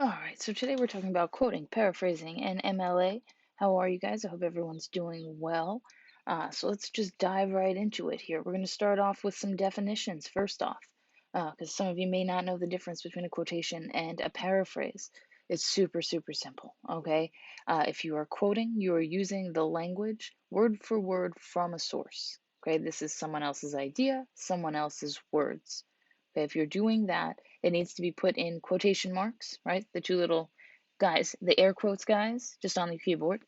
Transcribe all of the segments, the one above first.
All right, so today we're talking about quoting, paraphrasing, and MLA. How are you guys? I hope everyone's doing well. So let's just dive right into it here. We're going to start off with some definitions first off, because some of you may not know the difference between a quotation and a paraphrase. It's super, super simple, okay? If you are quoting, you are using the language word for word from a source, okay? This is someone else's idea, someone else's words. Okay, if you're doing that, it needs to be put in quotation marks, right? The two little guys, the air quotes guys, just on the keyboard.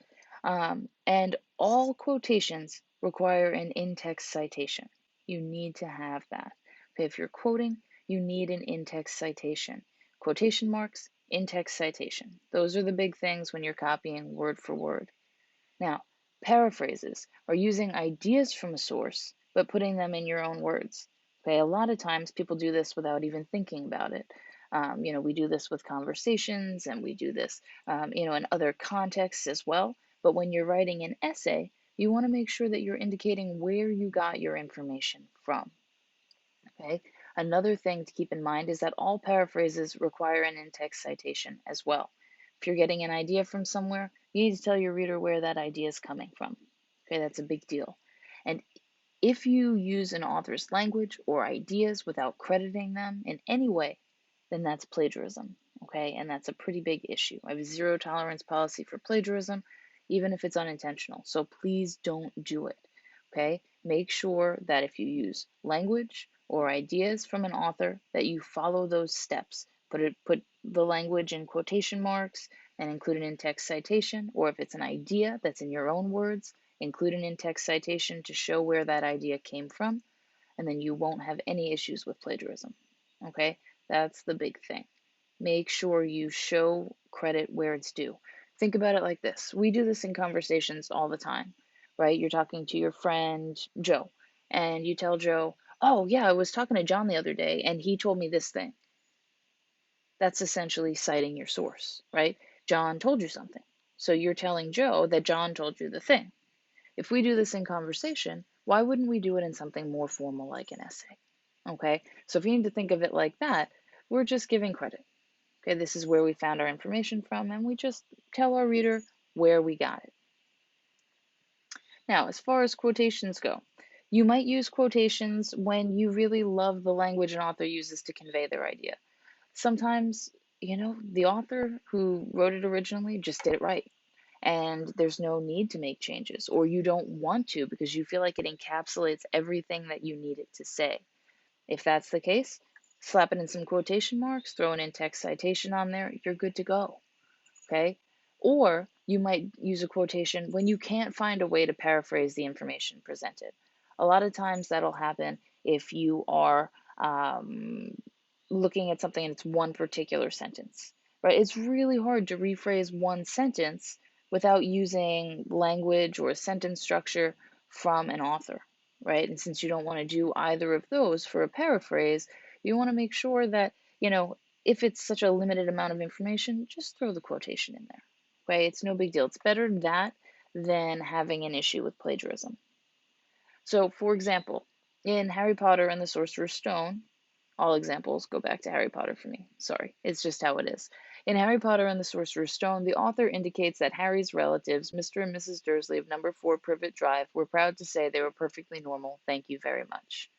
And all quotations require an in-text citation. You need to have that. Okay, if you're quoting, you need an in-text citation. Quotation marks, in-text citation. Those are the big things when you're copying word for word. Now, paraphrases are using ideas from a source, but putting them in your own words. Okay, a lot of times people do this without even thinking about it. We do this with conversations and we do this, in other contexts as well. But when you're writing an essay, you want to make sure that you're indicating where you got your information from. Okay. Another thing to keep in mind is that all paraphrases require an in-text citation as well. If you're getting an idea from somewhere, you need to tell your reader where that idea is coming from. Okay, that's a big deal. And if you use an author's language or ideas without crediting them in any way, then that's plagiarism. Okay, and that's a pretty big issue. I have a zero tolerance policy for plagiarism, even if it's unintentional. So please don't do it. Okay, make sure that if you use language or ideas from an author, that you follow those steps. Put the language in quotation marks and include an in-text citation, or if it's an idea that's in your own words, include an in-text citation to show where that idea came from, and then you won't have any issues with plagiarism. Okay, that's the big thing. Make sure you show credit where it's due. Think about it like this. We do this in conversations all the time, right? You're talking to your friend Joe, and you tell Joe, "Oh, yeah, I was talking to John the other day, and he told me this thing." That's essentially citing your source, right? John told you something. So you're telling Joe that John told you the thing. If we do this in conversation, why wouldn't we do it in something more formal like an essay? Okay, so if you need to think of it like that, we're just giving credit. Okay, this is where we found our information from, and we just tell our reader where we got it. Now, as far as quotations go, you might use quotations when you really love the language an author uses to convey their idea. Sometimes, the author who wrote it originally just did it right, and there's no need to make changes, or you don't want to because you feel like it encapsulates everything that you need it to say. If that's the case, slap it in some quotation marks, throw an in-text citation on there, you're good to go. Okay? Or you might use a quotation when you can't find a way to paraphrase the information presented. A lot of times that'll happen if you are looking at something and it's one particular sentence, right? It's really hard to rephrase one sentence without using language or a sentence structure from an author, right? And since you don't want to do either of those for a paraphrase, you want to make sure that, if it's such a limited amount of information, just throw the quotation in there. Okay, it's no big deal. It's better that than having an issue with plagiarism. So, for example, in Harry Potter and the Sorcerer's Stone, all examples go back to Harry Potter for me. Sorry, it's just how it is. In Harry Potter and the Sorcerer's Stone, the author indicates that Harry's relatives, Mr. and Mrs. Dursley of number 4 Privet Drive, were proud to say they were perfectly normal. Thank you very much.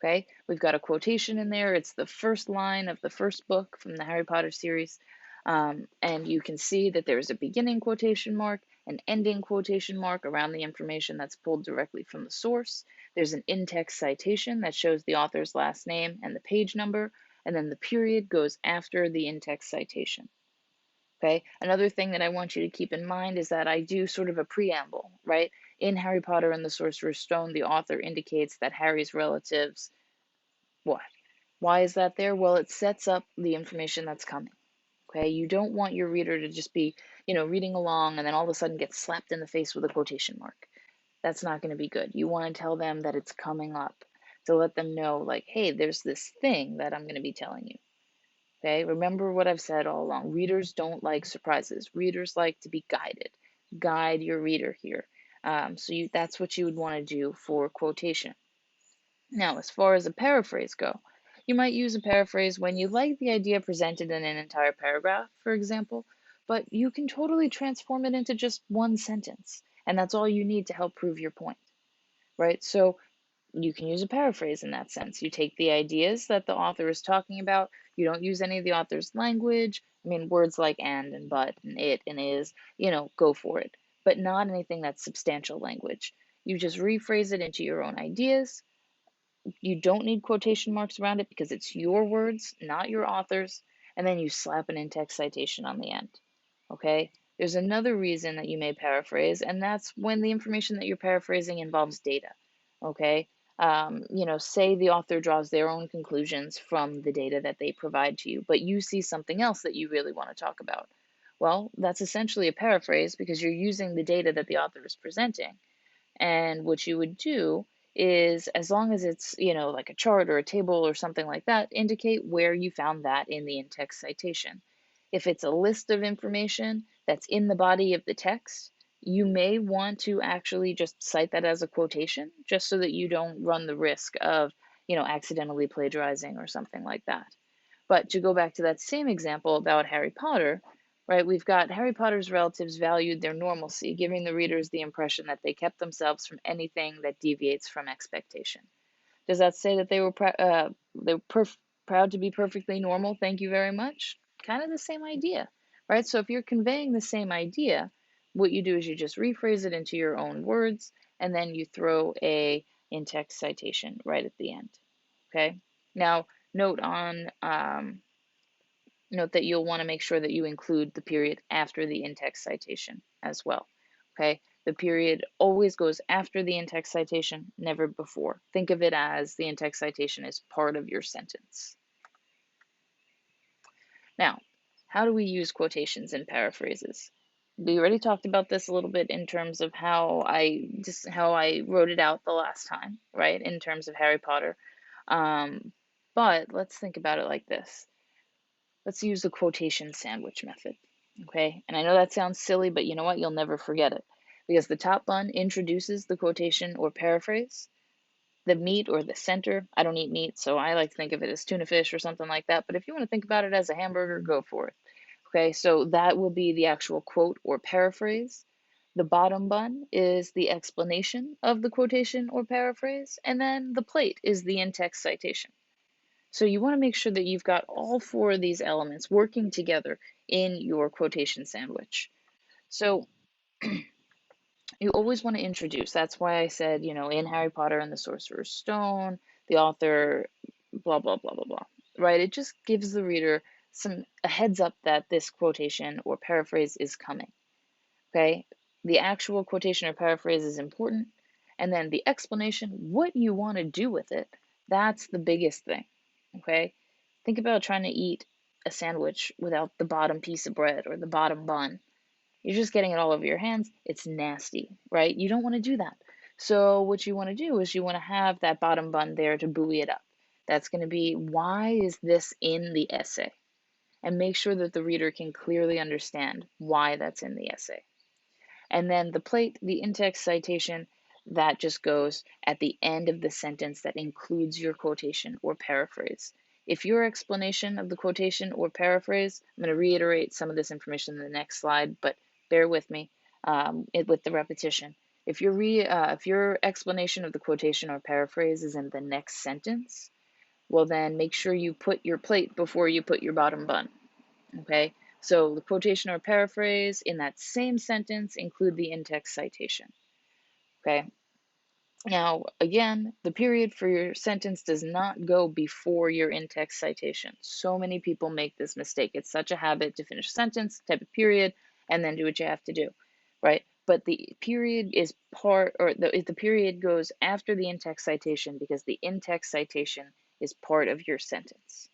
Okay, we've got a quotation in there. It's the first line of the first book from the Harry Potter series. And you can see that there's a beginning quotation mark, an ending quotation mark around the information that's pulled directly from the source. There's an in-text citation that shows the author's last name and the page number, and then the period goes after the in-text citation. Okay, another thing that I want you to keep in mind is that I do sort of a preamble, right? In Harry Potter and the Sorcerer's Stone, the author indicates that Harry's relatives, what? Why is that there? Well, it sets up the information that's coming. Okay, you don't want your reader to just be, reading along and then all of a sudden get slapped in the face with a quotation mark. That's not going to be good. You want to tell them that it's coming up to let them know, like, hey, there's this thing that I'm going to be telling you. Okay, remember what I've said all along. Readers don't like surprises. Readers like to be guided. Guide your reader here. That's what you would want to do for quotation. Now, as far as a paraphrase go, You might use a paraphrase when you like the idea presented in an entire paragraph, for example, but you can totally transform it into just one sentence, and that's all you need to help prove your point, right? So you can use a paraphrase in that sense. You take the ideas that the author is talking about, you don't use any of the author's language. I mean, words like and but and it and is, go for it, but not anything that's substantial language. You just rephrase it into your own ideas. You don't need quotation marks around it because it's your words, not your author's, and then you slap an in-text citation on the end. Okay? There's another reason that you may paraphrase, and that's when the information that you're paraphrasing involves data. Okay? Say the author draws their own conclusions from the data that they provide to you, but you see something else that you really want to talk about. Well, that's essentially a paraphrase because you're using the data that the author is presenting. And what you would do is, as long as it's, like a chart or a table or something like that, indicate where you found that in the in-text citation. If it's a list of information that's in the body of the text, you may want to actually just cite that as a quotation, just so that you don't run the risk of, accidentally plagiarizing or something like that. But to go back to that same example about Harry Potter, right, we've got Harry Potter's relatives valued their normalcy, giving the readers the impression that they kept themselves from anything that deviates from expectation. Does that say that they were proud to be perfectly normal? Thank you very much. Kind of the same idea, right? So if you're conveying the same idea, what you do is you just rephrase it into your own words, and then you throw a in-text citation right at the end. Okay. Now, note on note that you'll want to make sure that you include the period after the in-text citation as well. Okay, the period always goes after the in-text citation, never before. Think of it as the in-text citation is part of your sentence. Now, how do we use quotations and paraphrases? We already talked about this a little bit in terms of how I wrote it out the last time, right? In terms of Harry Potter. But let's think about it like this. Let's use the quotation sandwich method, okay? And I know that sounds silly, but you know what? You'll never forget it because the top bun introduces the quotation or paraphrase. The meat or the center, I don't eat meat, so I like to think of it as tuna fish or something like that. But if you want to think about it as a hamburger, go for it. Okay, so that will be the actual quote or paraphrase. The bottom bun is the explanation of the quotation or paraphrase, and then the plate is the in-text citation. So you want to make sure that you've got all four of these elements working together in your quotation sandwich. So you always want to introduce. That's why I said, in Harry Potter and the Sorcerer's Stone, the author, blah, blah, blah, blah, blah, right? It just gives the reader a heads up that this quotation or paraphrase is coming, okay? The actual quotation or paraphrase is important. And then the explanation, what you want to do with it, that's the biggest thing. Okay, think about trying to eat a sandwich without the bottom piece of bread or the bottom bun. You're just getting it all over your hands. It's nasty, right? You don't want to do that. So what you want to do is you want to have that bottom bun there to buoy it up. That's going to be, why is this in the essay? And make sure that the reader can clearly understand why that's in the essay. And then the plate, the in-text citation, that just goes at the end of the sentence that includes your quotation or paraphrase. If your explanation of the quotation or paraphrase, I'm going to reiterate some of this information in the next slide, but bear with me with the repetition. If your explanation of the quotation or paraphrase is in the next sentence, well then make sure you put your plate before you put your bottom bun, okay? So the quotation or paraphrase in that same sentence include the in-text citation, okay? Now, again, the period for your sentence does not go before your in-text citation. So many people make this mistake. It's such a habit to finish a sentence, type a period, and then do what you have to do, right? But the period is the period goes after the in-text citation because the in-text citation is part of your sentence.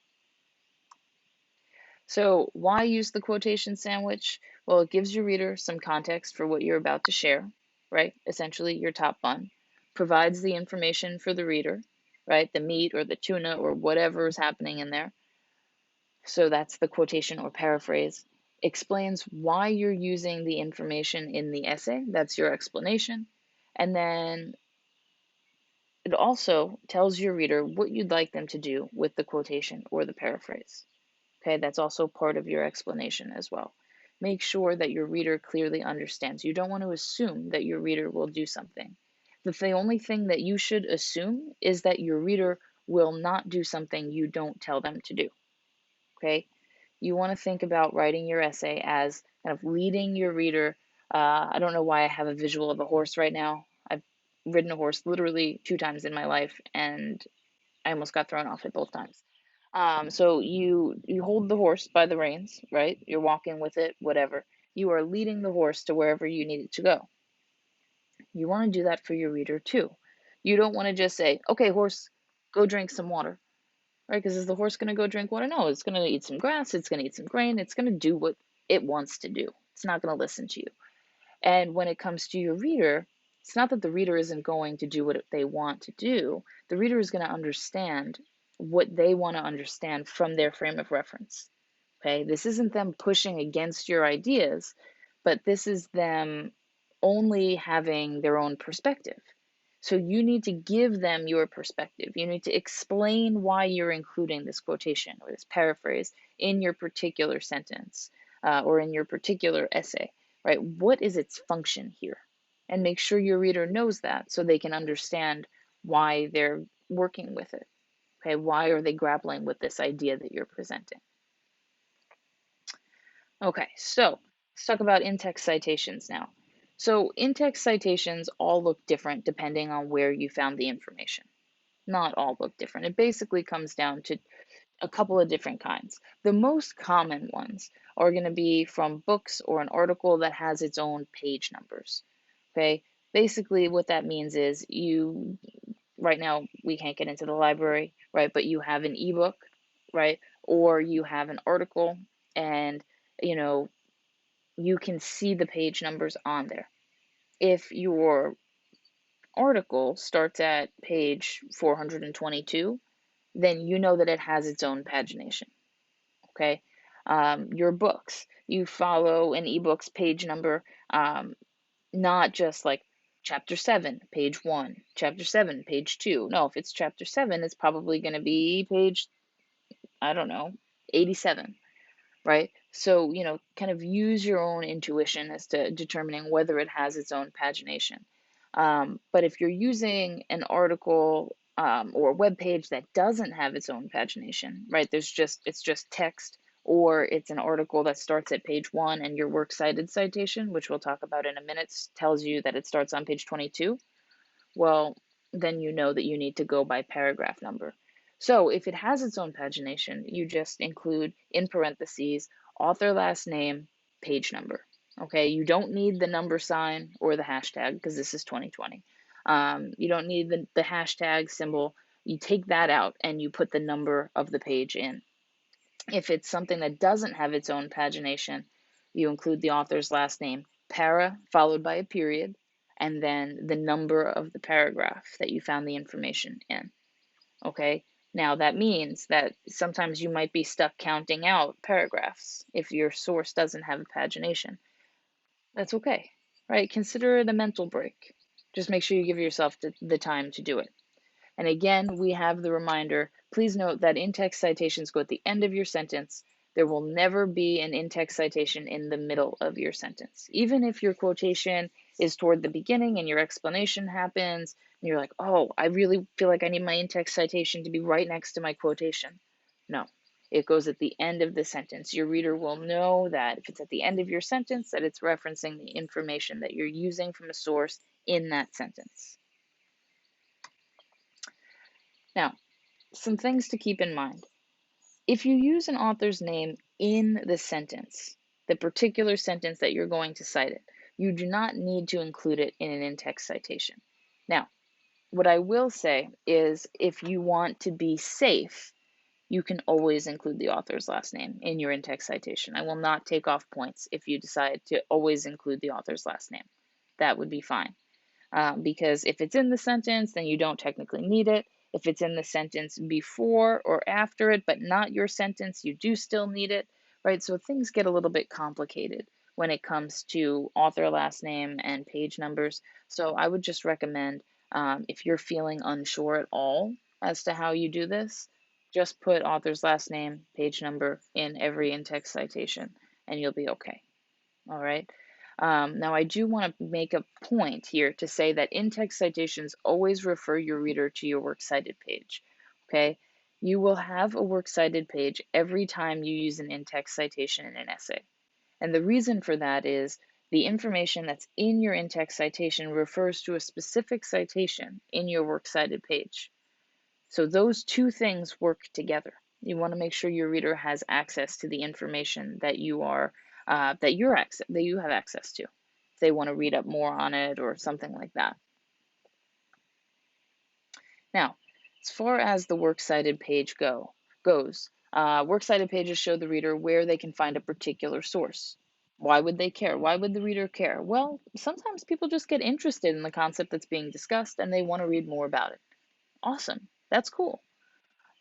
So why use the quotation sandwich? Well, it gives your reader some context for what you're about to share, right? Essentially your top bun. Provides the information for the reader, right? The meat or the tuna or whatever is happening in there. So that's the quotation or paraphrase. Explains why you're using the information in the essay. That's your explanation. And then It also tells your reader what you'd like them to do with the quotation or the paraphrase. Okay, that's also part of your explanation as well. Make sure that your reader clearly understands. You don't want to assume that your reader will do something. The only thing that you should assume is that your reader will not do something you don't tell them to do. Okay, you want to think about writing your essay as kind of leading your reader. I don't know why I have a visual of a horse right now. I've ridden a horse literally 2 times in my life, and I almost got thrown off it both times. So you hold the horse by the reins, right? You're walking with it, whatever. You are leading the horse to wherever you need it to go. You want to do that for your reader too. You don't want to just say, "Okay, horse, go drink some water." Right? Because is the horse going to go drink water? No, it's going to eat some grass, it's going to eat some grain, it's going to do what it wants to do. It's not going to listen to you. And when it comes to your reader, it's not that the reader isn't going to do what they want to do. The reader is going to understand what they want to understand from their frame of reference. Okay, this isn't them pushing against your ideas, but this is them only having their own perspective. So you need to give them your perspective. You need to explain why you're including this quotation or this paraphrase in your particular sentence or in your particular essay, right? What is its function here? And make sure your reader knows that so they can understand why they're working with it. Okay, why are they grappling with this idea that you're presenting? Okay, so let's talk about in-text citations now. So in-text citations all look different depending on where you found the information. Not all look different. It basically comes down to a couple of different kinds. The most common ones are going to be from books or an article that has its own page numbers. Okay, basically what that means is right now we can't get into the library, right? But you have an ebook, right? Or you have an article and you know you can see the page numbers on there. If your article starts at page 422, then you know that it has its own pagination. Okay. Your books, you follow an ebook's page number, not just like chapter 7, page 1, chapter 7, page 2. No, if it's chapter 7, it's probably going to be page, I don't know, 87, right? So, kind of use your own intuition as to determining whether it has its own pagination. But if you're using an article or a web page that doesn't have its own pagination, right? It's just text, or it's an article that starts at page 1 and your works cited citation, which we'll talk about in a minute, tells you that it starts on page 22. Well, then you know that you need to go by paragraph number. So if it has its own pagination, you just include in parentheses author last name, page number. Okay, you don't need the number sign or the hashtag because this is 2020. You don't need the hashtag symbol. You take that out and you put the number of the page in. If it's something that doesn't have its own pagination, you include the author's last name, para, followed by a period, and then the number of the paragraph that you found the information in. Okay, now that means that sometimes you might be stuck counting out paragraphs if your source doesn't have a pagination. That's okay, right? Consider it a mental break. Just make sure you give yourself the time to do it. And again, we have the reminder, please note that in-text citations go at the end of your sentence. There will never be an in-text citation in the middle of your sentence. Even if your quotation is toward the beginning and your explanation happens, and you're like, oh, I really feel like I need my in-text citation to be right next to my quotation. No, it goes at the end of the sentence. Your reader will know that if it's at the end of your sentence, that it's referencing the information that you're using from a source in that sentence. Now, some things to keep in mind. If you use an author's name in the sentence, the particular sentence that you're going to cite it, you do not need to include it in an in-text citation. Now, what I will say is if you want to be safe, you can always include the author's last name in your in-text citation. I will not take off points if you decide to always include the author's last name. That would be fine. Because if it's in the sentence, then you don't technically need it. If it's in the sentence before or after it, but not your sentence, you do still need it, right? So things get a little bit complicated when it comes to author last name and page numbers. So I would just recommend If you're feeling unsure at all as to how you do this, just put author's last name, page number in every in-text citation, and you'll be okay. All right. Now, I do want to make a point here to say that in-text citations always refer your reader to your works cited page. Okay. You will have a works cited page every time you use an in-text citation in an essay. And the reason for that is the information that's in your in-text citation refers to a specific citation in your works cited page. So those two things work together. You want to make sure your reader has access to the information that you have access to. If they want to read up more on it or something like that. Now, as far as the works cited page goes, works cited pages show the reader where they can find a particular source. Why would they care? Why would the reader care? Well, sometimes people just get interested in the concept that's being discussed and they want to read more about it. Awesome. That's cool.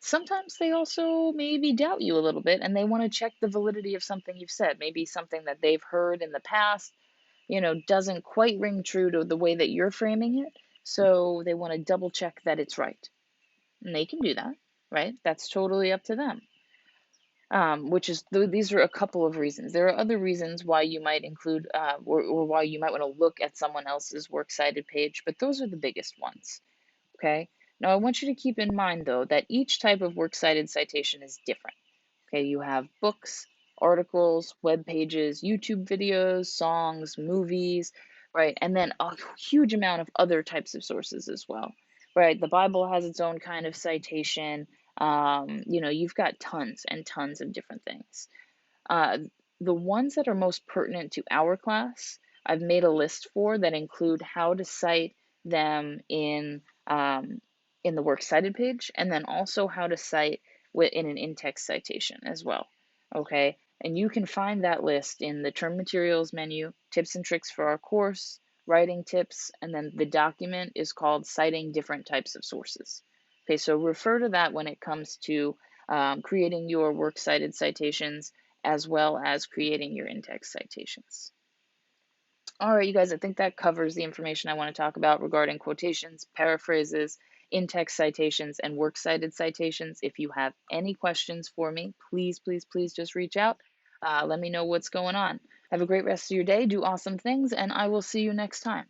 Sometimes they also maybe doubt you a little bit and they want to check the validity of something you've said. Maybe something that they've heard in the past, doesn't quite ring true to the way that you're framing it. So they want to double check that it's right. And they can do that, right? That's totally up to them. These are a couple of reasons. There are other reasons why you might include or why you might want to look at someone else's works cited page, but those are the biggest ones. Okay. Now I want you to keep in mind though that each type of works cited citation is different. Okay, you have books, articles, web pages, YouTube videos, songs, movies, right? And then a huge amount of other types of sources as well, right? The Bible has its own kind of citation. You've got tons and tons of different things. Uh, the ones that are most pertinent to our class, I've made a list for that include how to cite them in the works cited page, and then also how to cite in an in-text citation as well. Okay, and you can find that list in the term materials menu, tips and tricks for our course, writing tips, and then the document is called citing different types of sources. Okay, so refer to that when it comes to creating your works cited citations as well as creating your in-text citations. All right, you guys, I think that covers the information I want to talk about regarding quotations, paraphrases, in-text citations, and works cited citations. If you have any questions for me, please, please, please just reach out. Let me know what's going on. Have a great rest of your day. Do awesome things, and I will see you next time.